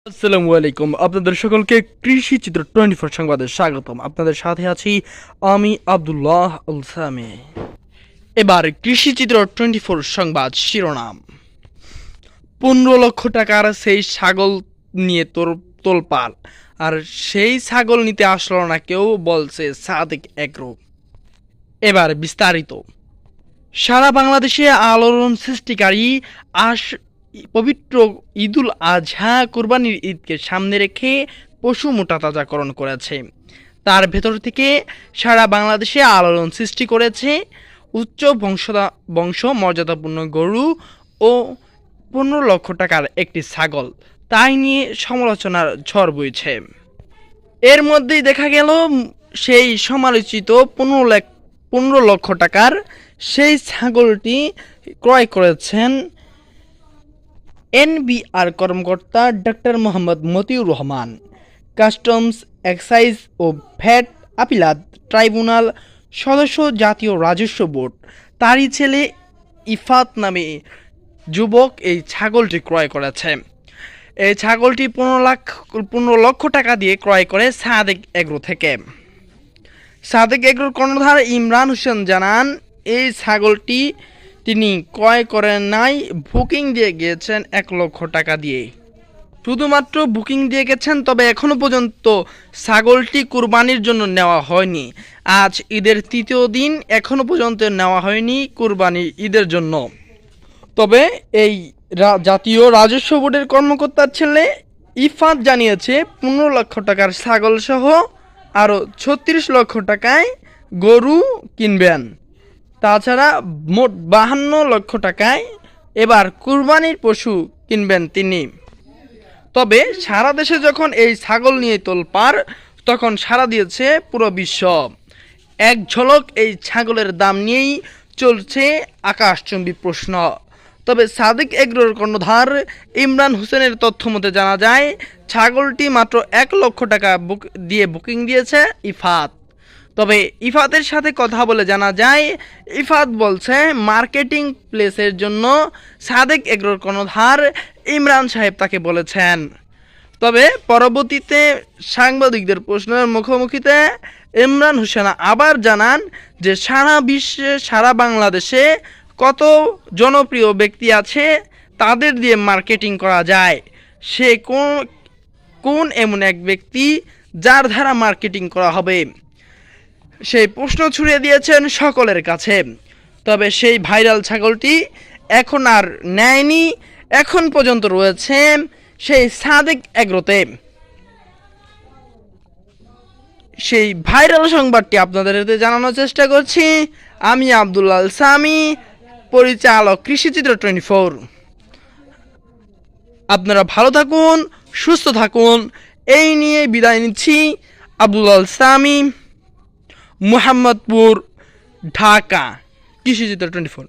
আসসালামু আলাইকুম, আপনাদের সকলকে কৃষি চিত্র 24 সংবাদে স্বাগতম। আপনাদের সাথে আছি আমি আব্দুল্লাহ আল সামি। এবার কৃষি চিত্র 24 সংবাদ শিরোনাম। 15 লক্ষ টাকার সেই ছাগল নিয়ে তোলপাড়, আর সেই ছাগল নিতে আসলো না কেউ, বলছে সাদেক এগ্রো। এবার বিস্তারিত। সারা বাংলাদেশে আলোড়ন সৃষ্টিকারী পবিত্র ঈদুল আজহা কোরবানির ঈদকে সামনে রেখে পশু মোটাতাজাকরণ করেছে। তার ভেতর থেকে সারা বাংলাদেশে আলোড়ন সৃষ্টি করেছে উচ্চ বংশ মর্যাদাপূর্ণ গরু ও 15 লক্ষ টাকার একটি ছাগল। তাই নিয়ে সমালোচনার ঝড় বইছে। এর মধ্যেই দেখা গেল সেই সমালোচিত 15 লক্ষ টাকার সেই ছাগলটি ক্রয় করেছেন এনবিআর কর্মকর্তা doctor Mohammad Motiur Rahman. Customs, excise ও ভ্যাট আপিলাত ট্রাইব্যুনাল সদস্য, জাতীয় রাজস্ব বোর্ড। তারই ছেলে ইফাত নামে যুবক এই ছাগলটি ক্রয় করেছে। এই ছাগলটি 15 লক্ষ টাকা দিয়ে ক্রয় করে সাদেক এগ্রো থেকে। সাদেক এগ্রোর কর্ণধার ইমরান হোসেন জানান, এই ছাগলটি তিনি ক্রয় করেন নাই, বুকিং দিয়ে গিয়েছেন 1 লক্ষ টাকা দিয়ে। শুধুমাত্র বুকিং দিয়ে গেছেন, তবে এখনো পর্যন্ত ছাগলটি কুরবানির জন্য নেওয়া হয়নি। আজ ঈদের 3য় দিন, এখনো পর্যন্ত নেওয়া হয়নি কুরবানির ঈদের জন্য। তবে এই জাতীয় রাজস্ব বোর্ডের কর্মকর্তার ছেলে ইফাত জানিয়েছে 15 লক্ষ টাকার ছাগল সহ আরও 36 লক্ষ টাকায় গরু কিনবেন। তাছাড়া মোট 52 লক্ষ টাকায় এবার কুরবানির পশু কিনবেন তিনি। তবে সারা দেশে যখন এই ছাগল নিয়ে তোলপাড়, তখন সাড়া দিয়েছে পুরো বিশ্ব। এক ঝলক এই ছাগলের দাম নিয়েই চলছে আকাশচুম্বী প্রশ্ন। তবে সাদেক এগ্রোর কর্ণধার ইমরান হোসেনের তথ্য মতে জানা যায়, ছাগলটি মাত্র 1 লক্ষ টাকা দিয়ে বুকিং দিয়েছে ইফাত। তবে ইফাতের সাথে কথা বলে জানা যায়, ইফাত বলছে মার্কেটিং প্লেসের জন্য সাদেক এগ্রোর কর্ণধার ইমরান সাহেব তাকে বলেছেন। তবে পরবর্তীতে সাংবাদিকদের প্রশ্নের মুখোমুখিতে ইমরান হোসেন আবার জানান যে সারা বিশ্বে, সারা বাংলাদেশে কত জনপ্রিয় ব্যক্তি আছে, তাদের দিয়ে মার্কেটিং করা যায়। সে কোন এমন এক ব্যক্তি যার দ্বারা মার্কেটিং করা হবে, সেই প্রশ্ন ছুড়ে দিয়েছেন সকলের কাছে। তবে সেই ভাইরাল ছাগলটি এখন আর নেয়নি, এখন পর্যন্ত রয়েছে সেই সাদেক এগ্রোতে। সেই ভাইরাল সংবাদটি আপনাদের জানানোর চেষ্টা করছি আমি আব্দুল্লাহ আল সামি, পরিচালক কৃষিচিত্র 24। আপনারা ভালো থাকুন, সুস্থ থাকুন, এই নিয়ে বিদায় নিচ্ছি। আব্দুল্লাহ আল সামি, মোহাম্মদপুর, ঢাকা, কৃষিচিত্র 24।